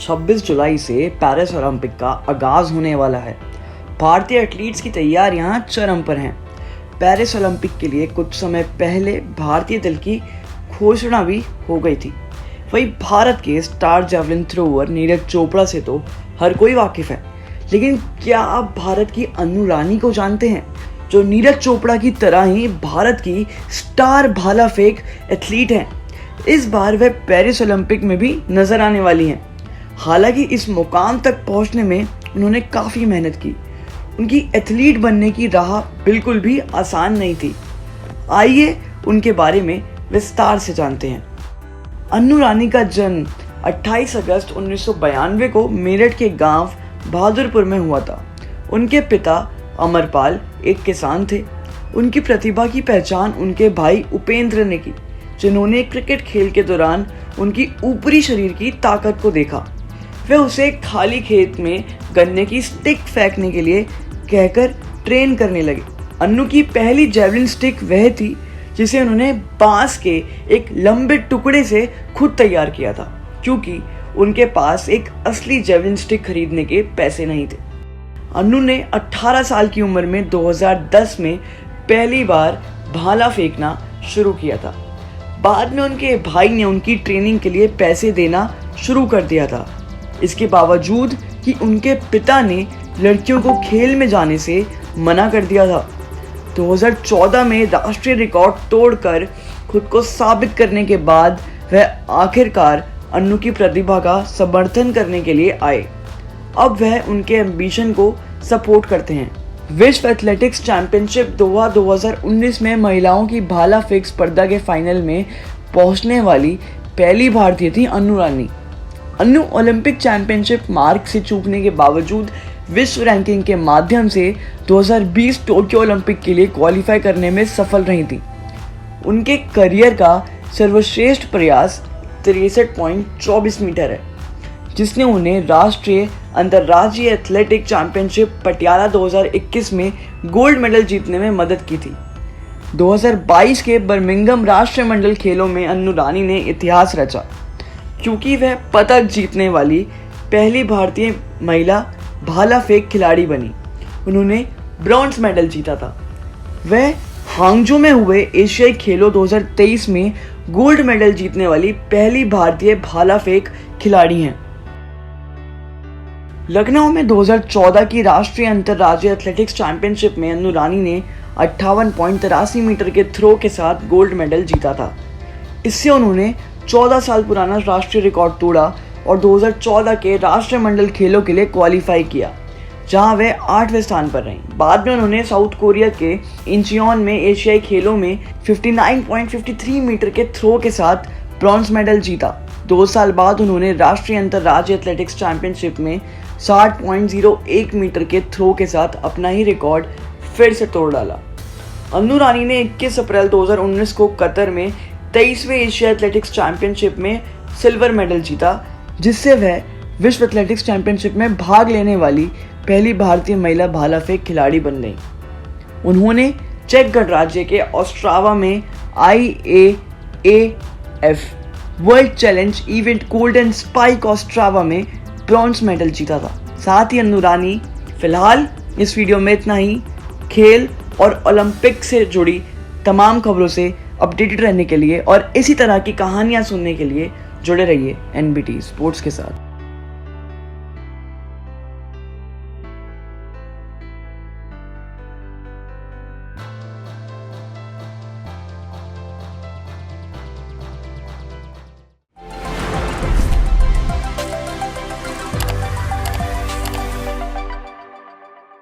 26 जुलाई से Paris Olympic का आगाज होने वाला है। भारतीय एथलीट्स की तैयारियां चरम पर हैं। पेरिस ओलंपिक के लिए कुछ समय पहले भारतीय दल की घोषणा भी हो गई थी। वही भारत के star javelin thrower Neeraj Chopra से तो हर कोई वाकिफ है, लेकिन क्या आप भारत की अन्नू रानी को जानते हैं, जो नीरज चोपड़ा की तरह ही भारत की स्टार भाला फेंक एथलीट हैं। इस बार वह पेरिस ओलंपिक में भी नजर आने वाली हैं। हालांकि इस मुकाम तक पहुंचने में उन्होंने काफ़ी मेहनत की। उनकी एथलीट बनने की राह बिल्कुल भी आसान नहीं थी। आइए उनके बारे में विस्तार से जानते हैं। अन्नू रानी का जन्म 28 अगस्त 1992 को मेरठ के गांव बहादुरपुर में हुआ था। उनके पिता अमरपाल एक किसान थे। उनकी प्रतिभा की पहचान उनके भाई उपेंद्र ने की, जिन्होंने क्रिकेट खेल के दौरान उनकी ऊपरी शरीर की ताकत को देखा। वे उसे खाली खेत में गन्ने की स्टिक फेंकने के लिए कहकर ट्रेन करने लगे। अन्नू की पहली जैवलिन स्टिक वह थी जिसे उन्होंने बांस के एक लंबे टुकड़े से खुद तैयार किया था, क्योंकि उनके पास एक असली जैवलिन स्टिक खरीदने के पैसे नहीं थे। अन्नू ने 18 साल की उम्र में 2010 में पहली बार भाला फेंकना शुरू किया था। बाद में उनके भाई ने उनकी ट्रेनिंग के लिए पैसे देना शुरू कर दिया था। इसके बावजूद कि उनके पिता ने लड़कियों को खेल में जाने से मना कर दिया था। 2014 में राष्ट्रीय रिकॉर्ड तोड़कर खुद को साबित करने के बाद वह आखिरकार अन्नू की प्रतिभा का समर्थन करने के लिए आए। अब वह उनके एम्बिशन को सपोर्ट करते हैं। विश्व एथलेटिक्स चैंपियनशिप दोहा 2019 में महिलाओं की भाला फेंक स्पर्धा के फाइनल में पहुंचने वाली पहली भारतीय थी अन्नू रानी। अन्नू ओलंपिक चैंपियनशिप मार्क से चूकने के बावजूद विश्व रैंकिंग के माध्यम से 2020 टोक्यो ओलंपिक के लिए क्वालिफाई करने में सफल रही थी। उनके करियर का सर्वश्रेष्ठ प्रयास 63.24 मीटर है, जिसने उन्हें राष्ट्रीय अंतर्राज्यीय एथलेटिक चैंपियनशिप पटियाला 2021 में गोल्ड मेडल जीतने में मदद की थी। 2022 के बर्मिंघम राष्ट्रमंडल खेलों में अन्नू रानी ने इतिहास रचा, क्योंकि वह पदक जीतने वाली पहली भारतीय महिला भाला फेंक खिलाड़ी बनी। उन्होंने ब्रॉन्ज मेडल जीता था। वह हांगजो में हुए एशियाई खेलों 2023 में गोल्ड मेडल जीतने वाली पहली भारतीय भाला फेंक खिलाड़ी हैं। लखनऊ में 2014 की राष्ट्रीय अंतर्राज्यीय एथलेटिक्स चैंपियनशिप में अन्नू रानी ने 58.83 मीटर के थ्रो के साथ गोल्ड मेडल जीता था। इससे उन्होंने 14 साल पुराना राष्ट्रीय रिकॉर्ड तोड़ा और 2014 के राष्ट्रमंडल खेलों के लिए क्वालिफाई किया, जहां वे 8वें स्थान पर रहीं। बाद में उन्होंने साउथ कोरिया के इंचियोन में एशियाई खेलों में 59.53 मीटर के थ्रो के साथ ब्रॉन्ज मेडल जीता। 2 साल बाद उन्होंने राष्ट्रीय अंतर्राज्यीय एथलेटिक्स चैंपियनशिप में 60.01 मीटर के थ्रो के साथ अपना ही रिकॉर्ड फिर से तोड़ डाला। अन्नू रानी ने 21 अप्रैल 2019 को कतर में 23वें एशिया एथलेटिक्स चैंपियनशिप में सिल्वर मेडल जीता, जिससे वह विश्व एथलेटिक्स चैंपियनशिप में भाग लेने वाली पहली भारतीय महिला भाला फेंक खिलाड़ी बन गई। उन्होंने चेक गणराज्य के ओस्ट्रावा में IAAF world challenge event golden spike Ostrava में ब्रॉन्ज मेडल जीता था। साथ ही अन्नू रानी फिलहाल इस वीडियो में इतना ही। खेल और ओलंपिक से जुड़ी तमाम खबरों से अपडेटेड रहने के लिए और इसी तरह की कहानियां सुनने के लिए जुड़े रहिए NBT स्पोर्ट्स के साथ।